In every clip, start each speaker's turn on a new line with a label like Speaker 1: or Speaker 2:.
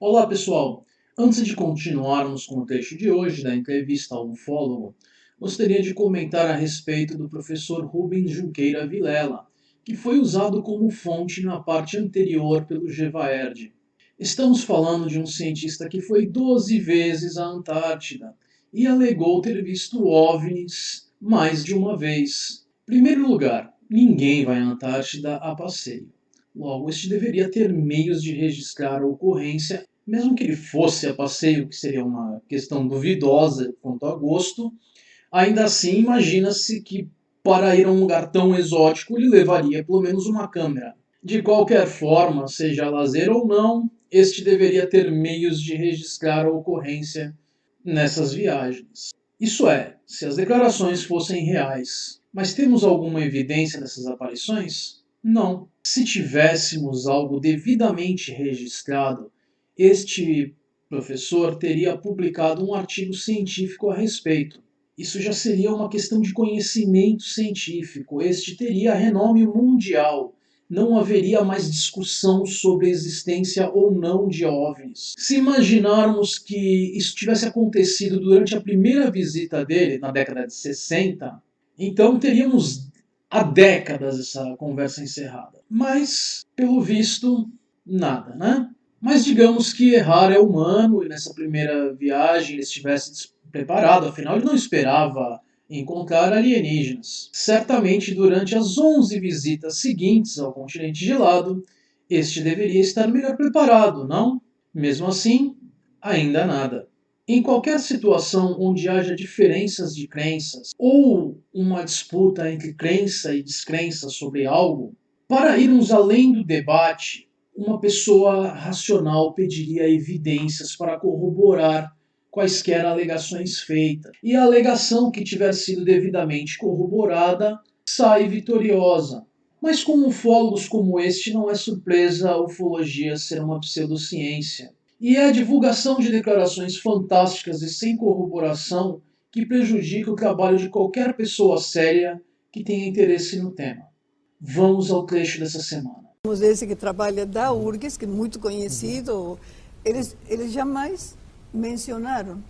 Speaker 1: Olá, pessoal! Antes de continuarmos com o texto de hoje da entrevista ao ufólogo, gostaria de comentar a respeito do professor Rubens Junqueira Vilela, que foi usado como fonte na parte anterior pelo Gevaerd. Estamos falando de um cientista que foi 12 vezes à Antártida e alegou ter visto OVNIs mais de uma vez. Primeiro lugar, ninguém vai à Antártida a passeio. Logo, este deveria ter meios de registrar a ocorrência, mesmo que ele fosse a passeio, que seria uma questão duvidosa quanto a gosto. Ainda assim, imagina-se que para ir a um lugar tão exótico ele levaria pelo menos uma câmera. De qualquer forma, seja lazer ou não, este deveria ter meios de registrar a ocorrência nessas viagens. Isso é, se as declarações fossem reais. Mas temos alguma evidência dessas aparições? Não. Se tivéssemos algo devidamente registrado, este professor teria publicado um artigo científico a respeito. Isso já seria uma questão de conhecimento científico. Este teria renome mundial. Não haveria mais discussão sobre a existência ou não de OVNIs. Se imaginarmos que isso tivesse acontecido durante a primeira visita dele, na década de 60, então teríamos há décadas essa conversa encerrada. Mas, pelo visto, nada, né? Mas digamos que errar é humano e nessa primeira viagem ele estivesse despreparado, afinal ele não esperava encontrar alienígenas. Certamente durante as 11 visitas seguintes ao continente gelado, este deveria estar melhor preparado, não? Mesmo assim, ainda nada. Em qualquer situação onde haja diferenças de crenças ou uma disputa entre crença e descrença sobre algo, para irmos além do debate, uma pessoa racional pediria evidências para corroborar quaisquer alegações feitas. E a alegação que tiver sido devidamente corroborada sai vitoriosa. Mas com ufólogos como este, não é surpresa a ufologia ser uma pseudociência. E é a divulgação de declarações fantásticas e sem corroboração que prejudica o trabalho de qualquer pessoa séria que tenha interesse no tema. Vamos ao trecho dessa semana.
Speaker 2: Esse que trabalha da URGS, que é muito conhecido, eles jamais mencionaram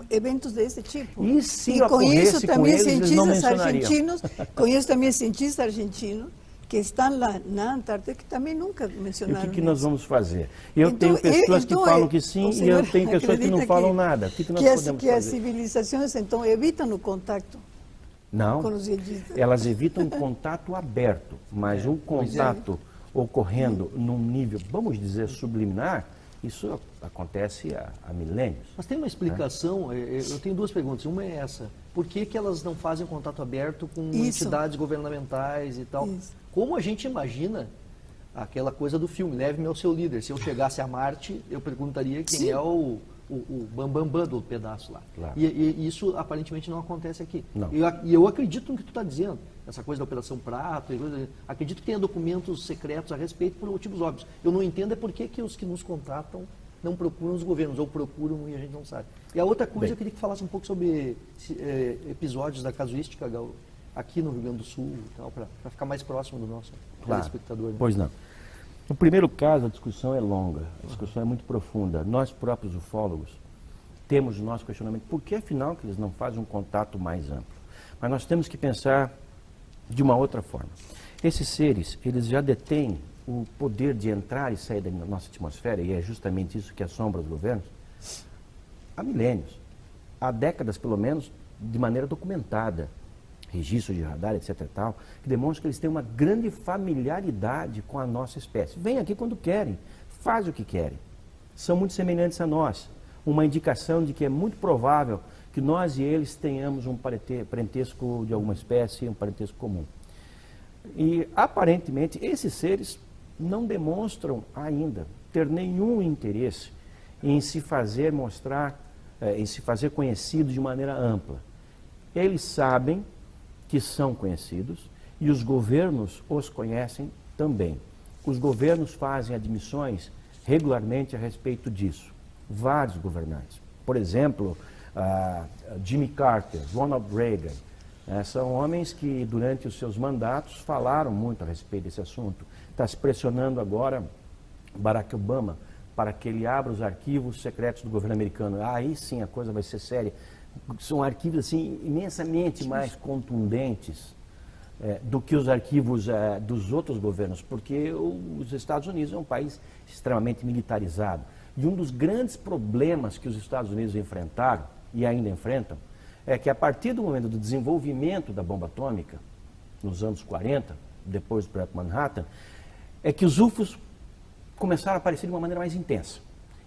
Speaker 2: eventos desse tipo.
Speaker 3: E se
Speaker 2: e
Speaker 3: ocorresse com eles, eles não mencionariam.
Speaker 2: Conheço também cientistas argentinos que estão lá na Antártida que também nunca mencionaram.
Speaker 3: E o que nós vamos fazer? Eu tenho pessoas que falam que sim e eu tenho pessoas que não falam nada. O que nós podemos fazer?
Speaker 2: Que as civilizações, então, evitam o contato.
Speaker 3: Não, elas evitam um contato aberto, mas um contato ocorrendo num nível, vamos dizer, subliminar, isso acontece há milênios.
Speaker 4: Mas tem uma explicação, eu tenho duas perguntas. Uma é essa, por que elas não fazem contato aberto com entidades governamentais e tal? Isso. Como a gente imagina aquela coisa do filme, Leve-me ao seu líder. Se eu chegasse a Marte, eu perguntaria quem é o bambambam do pedaço lá. Claro. E isso aparentemente não acontece aqui.
Speaker 3: Não.
Speaker 4: E eu acredito no que tu está dizendo, essa coisa da Operação Prato, acredito que tenha documentos secretos a respeito por motivos óbvios. Eu não entendo por que os que nos contratam não procuram os governos, ou procuram e a gente não sabe. E a outra coisa, eu queria que falasse um pouco sobre episódios da casuística aqui no Rio Grande do Sul, para ficar mais próximo do nosso telespectador. Né?
Speaker 3: Pois não. No primeiro caso, a discussão é longa, a discussão é muito profunda. Nós próprios ufólogos temos o nosso questionamento, por que afinal que eles não fazem um contato mais amplo? Mas nós temos que pensar de uma outra forma. Esses seres, eles já detêm o poder de entrar e sair da nossa atmosfera, e é justamente isso que assombra os governos, há milênios, há décadas pelo menos, de maneira documentada. Registros de radar, etc. e tal, que demonstram que eles têm uma grande familiaridade com a nossa espécie. Vêm aqui quando querem, fazem o que querem. São muito semelhantes a nós. Uma indicação de que é muito provável que nós e eles tenhamos um parentesco de alguma espécie, um parentesco comum. E, aparentemente, esses seres não demonstram ainda ter nenhum interesse em se fazer mostrar, em se fazer conhecido de maneira ampla. Eles sabem que são conhecidos e os governos os conhecem também. Os governos fazem admissões regularmente a respeito disso. Vários governantes. Por exemplo, Jimmy Carter, Ronald Reagan, são homens que durante os seus mandatos falaram muito a respeito desse assunto. Está se pressionando agora Barack Obama para que ele abra os arquivos secretos do governo americano. Aí sim a coisa vai ser séria. São arquivos assim imensamente mais contundentes do que os arquivos dos outros governos, porque os Estados Unidos é um país extremamente militarizado. E um dos grandes problemas que os Estados Unidos enfrentaram, e ainda enfrentam, é que a partir do momento do desenvolvimento da bomba atômica, nos anos 40, depois do Projeto Manhattan, é que os UFOs começaram a aparecer de uma maneira mais intensa.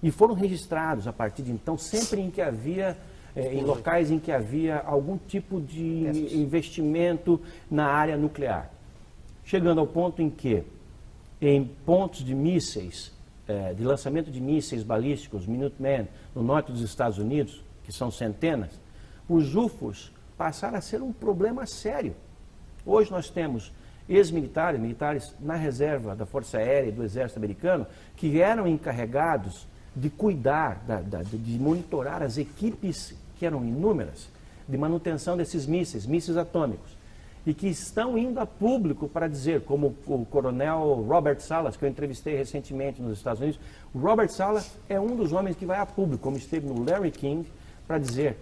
Speaker 3: E foram registrados, a partir de então, sempre em que havia, em locais em que havia algum tipo de investimento na área nuclear. Chegando ao ponto em que, em pontos de mísseis, de lançamento de mísseis balísticos, Minuteman, no norte dos Estados Unidos, que são centenas, os UFOs passaram a ser um problema sério. Hoje nós temos ex-militares, militares na reserva da Força Aérea e do Exército Americano, que eram encarregados de cuidar, de monitorar as equipes, que eram inúmeras, de manutenção desses mísseis atômicos, e que estão indo a público para dizer, como o coronel Robert Salas, que eu entrevistei recentemente nos Estados Unidos. O Robert Salas é um dos homens que vai a público, como esteve no Larry King, para dizer: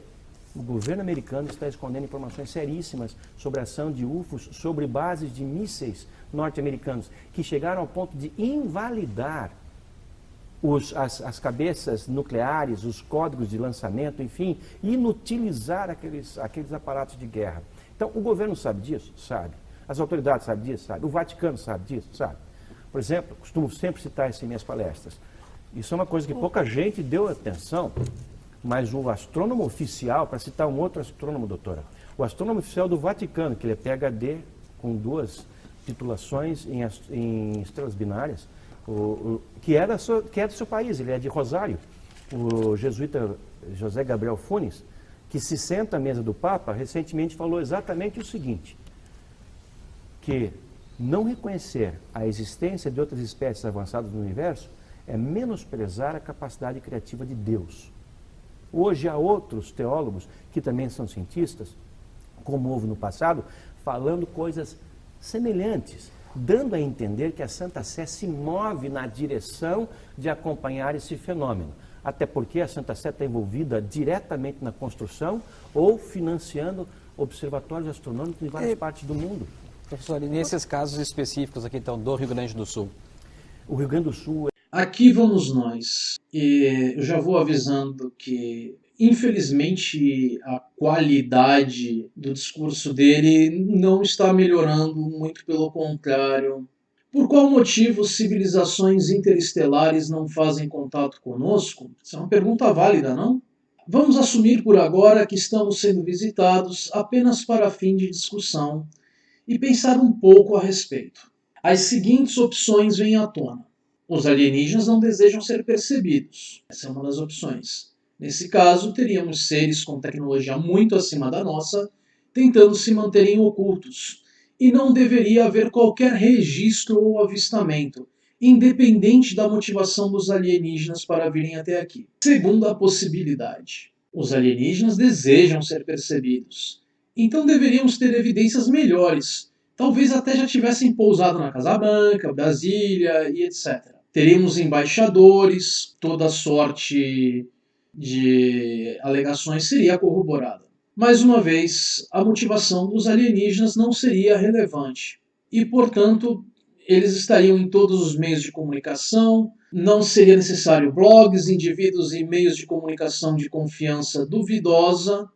Speaker 3: o governo americano está escondendo informações seríssimas sobre a ação de UFOs sobre bases de mísseis norte-americanos, que chegaram ao ponto de invalidar as cabeças nucleares, os códigos de lançamento, enfim, inutilizar aqueles aparatos de guerra. Então, o governo sabe disso? Sabe. As autoridades sabem disso? Sabe. O Vaticano sabe disso? Sabe. Por exemplo, costumo sempre citar isso em minhas palestras. Isso é uma coisa que pouca gente deu atenção, mas o astrônomo oficial, para citar um outro astrônomo, doutora, o astrônomo oficial do Vaticano, que ele é PhD com 2 titulações em estrelas binárias, que é do seu país, ele é de Rosário, o jesuíta José Gabriel Funes, que se senta à mesa do Papa, recentemente falou exatamente o seguinte: que não reconhecer a existência de outras espécies avançadas no universo é menosprezar a capacidade criativa de Deus. Hoje há outros teólogos, que também são cientistas, como houve no passado, falando coisas semelhantes, dando a entender que a Santa Sé se move na direção de acompanhar esse fenômeno. Até porque a Santa Sé está envolvida diretamente na construção ou financiando observatórios astronômicos em várias partes do mundo.
Speaker 5: Professor, e nesses casos específicos aqui, então, do Rio Grande do Sul?
Speaker 3: O Rio Grande do Sul...
Speaker 1: Aqui vamos nós. E eu já vou avisando que, infelizmente, a qualidade do discurso dele não está melhorando, muito pelo contrário. Por qual motivo civilizações interestelares não fazem contato conosco? Essa é uma pergunta válida, não? Vamos assumir por agora que estamos sendo visitados apenas para fim de discussão e pensar um pouco a respeito. As seguintes opções vêm à tona. Os alienígenas não desejam ser percebidos. Essa é uma das opções. Nesse caso, teríamos seres com tecnologia muito acima da nossa, tentando se manterem ocultos. E não deveria haver qualquer registro ou avistamento, independente da motivação dos alienígenas para virem até aqui. Segunda possibilidade. Os alienígenas desejam ser percebidos. Então deveríamos ter evidências melhores. Talvez até já tivessem pousado na Casa Branca, Brasília e etc. Teríamos embaixadores, toda sorte de alegações seria corroborada. Mais uma vez, a motivação dos alienígenas não seria relevante. E, portanto, eles estariam em todos os meios de comunicação, não seria necessário blogs, indivíduos e meios de comunicação de confiança duvidosa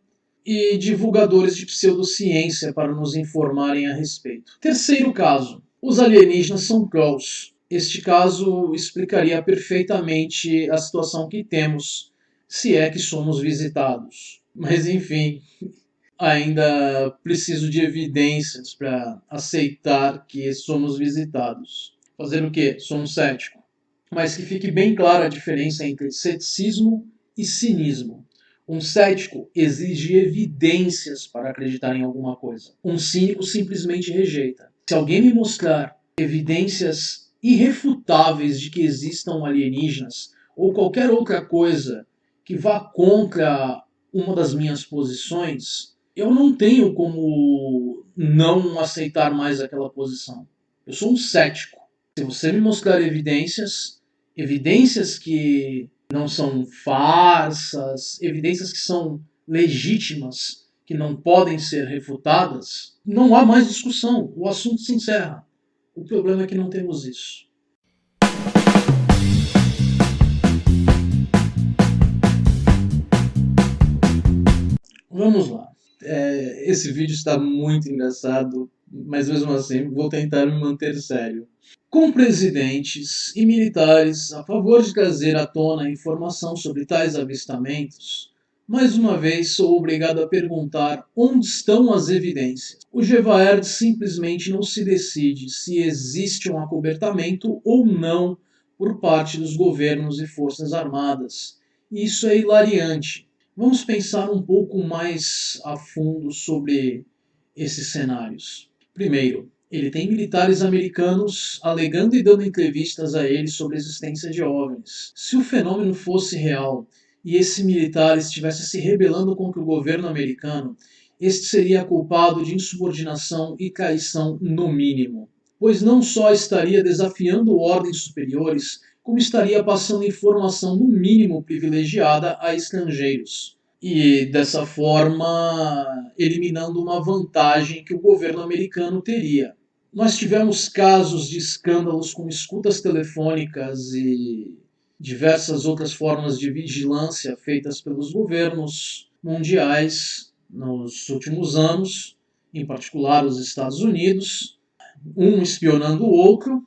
Speaker 1: e divulgadores de pseudociência para nos informarem a respeito. Terceiro caso, os alienígenas são trolls. Este caso explicaria perfeitamente a situação que temos, se é que somos visitados. Mas, enfim, ainda preciso de evidências para aceitar que somos visitados. Fazer o quê? Sou um cético. Mas que fique bem clara a diferença entre ceticismo e cinismo. Um cético exige evidências para acreditar em alguma coisa. Um cínico simplesmente rejeita. Se alguém me mostrar evidências irrefutáveis de que existam alienígenas ou qualquer outra coisa que vá contra uma das minhas posições, eu não tenho como não aceitar mais aquela posição. Eu sou um cético. Se você me mostrar evidências, evidências que não são farsas, evidências que são legítimas, que não podem ser refutadas, não há mais discussão, o assunto se encerra. O problema é que não temos isso. Vamos lá. Esse vídeo está muito engraçado, mas mesmo assim vou tentar me manter sério. Com presidentes e militares a favor de trazer à tona informação sobre tais avistamentos, mais uma vez sou obrigado a perguntar onde estão as evidências. O Gevaerd simplesmente não se decide se existe um acobertamento ou não por parte dos governos e forças armadas. Isso é hilariante. Vamos pensar um pouco mais a fundo sobre esses cenários. Primeiro, ele tem militares americanos alegando e dando entrevistas a ele sobre a existência de OVNIs. Se o fenômeno fosse real e esse militar estivesse se rebelando contra o governo americano, este seria culpado de insubordinação e traição no mínimo, pois não só estaria desafiando ordens superiores, como estaria passando informação no mínimo privilegiada a estrangeiros, e dessa forma eliminando uma vantagem que o governo americano teria. Nós tivemos casos de escândalos com escutas telefônicas e diversas outras formas de vigilância feitas pelos governos mundiais nos últimos anos, em particular os Estados Unidos, um espionando o outro.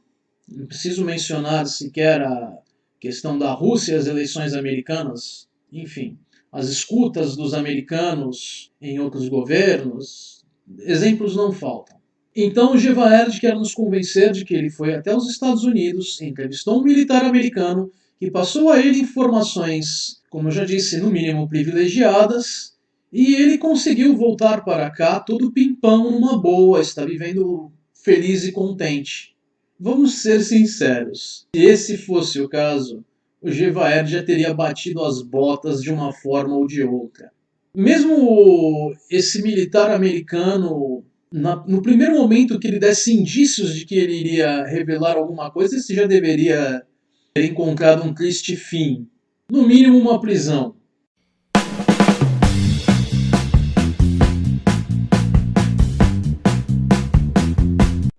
Speaker 1: Não preciso mencionar sequer a questão da Rússia e as eleições americanas, enfim, as escutas dos americanos em outros governos, exemplos não faltam. Então o Gevaerd quer nos convencer de que ele foi até os Estados Unidos, entrevistou um militar americano que passou a ele informações, como eu já disse, no mínimo privilegiadas, e ele conseguiu voltar para cá todo pimpão numa boa, está vivendo feliz e contente. Vamos ser sinceros, se esse fosse o caso, o Gevaerd já teria batido as botas de uma forma ou de outra. Mesmo esse militar americano, no primeiro momento que ele desse indícios de que ele iria revelar alguma coisa, esse já deveria ter encontrado um triste fim. No mínimo uma prisão.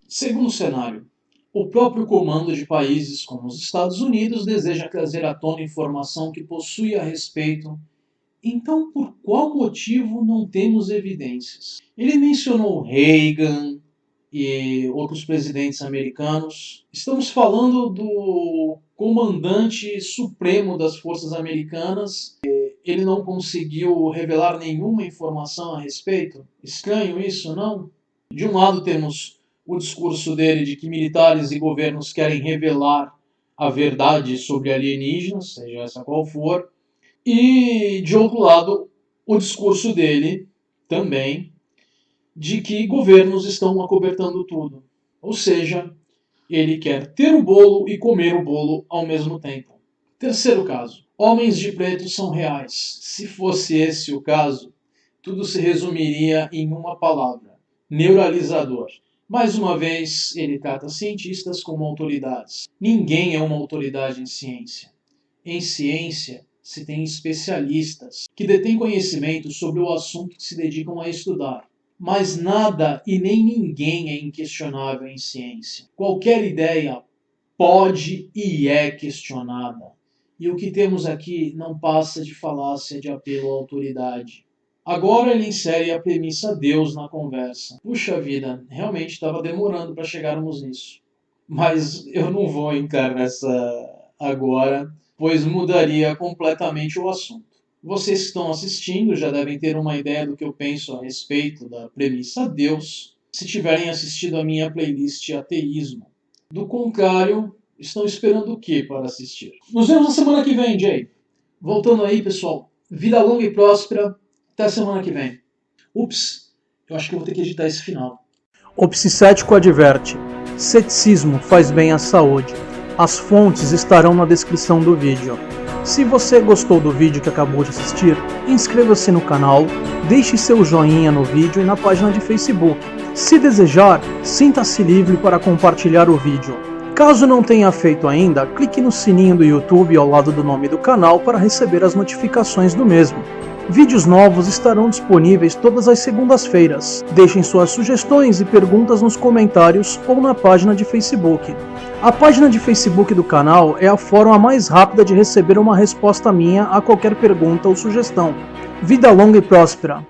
Speaker 1: Segundo cenário. O próprio comando de países como os Estados Unidos deseja trazer à tona informação que possui a respeito. Então, por qual motivo não temos evidências? Ele mencionou Reagan e outros presidentes americanos. Estamos falando do comandante supremo das forças americanas. Ele não conseguiu revelar nenhuma informação a respeito? Estranho isso, não? De um lado temos o discurso dele de que militares e governos querem revelar a verdade sobre alienígenas, seja essa qual for, e, de outro lado, o discurso dele também de que governos estão acobertando tudo. Ou seja, ele quer ter o bolo e comer o bolo ao mesmo tempo. Terceiro caso. Homens de preto são reais. Se fosse esse o caso, tudo se resumiria em uma palavra: neuralizador. Mais uma vez, ele trata cientistas como autoridades. Ninguém é uma autoridade em ciência. Em ciência, se tem especialistas que detêm conhecimento sobre o assunto que se dedicam a estudar. Mas nada e nem ninguém é inquestionável em ciência. Qualquer ideia pode e é questionada. E o que temos aqui não passa de falácia de apelo à autoridade. Agora ele insere a premissa Deus na conversa. Puxa vida, realmente estava demorando para chegarmos nisso. Mas eu não vou entrar nessa agora, pois mudaria completamente o assunto. Vocês que estão assistindo já devem ter uma ideia do que eu penso a respeito da premissa Deus, se tiverem assistido a minha playlist Ateísmo. Do contrário, estão esperando o que para assistir? Nos vemos na semana que vem, Jay. Voltando aí, pessoal. Vida longa e próspera. Até a semana que vem. Ups, eu acho que eu vou ter que editar esse final.
Speaker 6: O Psicético adverte: ceticismo faz bem à saúde. As fontes estarão na descrição do vídeo. Se você gostou do vídeo que acabou de assistir, inscreva-se no canal, deixe seu joinha no vídeo e na página de Facebook. Se desejar, sinta-se livre para compartilhar o vídeo. Caso não tenha feito ainda, clique no sininho do YouTube ao lado do nome do canal para receber as notificações do mesmo. Vídeos novos estarão disponíveis todas as segundas-feiras. Deixem suas sugestões e perguntas nos comentários ou na página de Facebook. A página de Facebook do canal é a forma mais rápida de receber uma resposta minha a qualquer pergunta ou sugestão. Vida longa e próspera!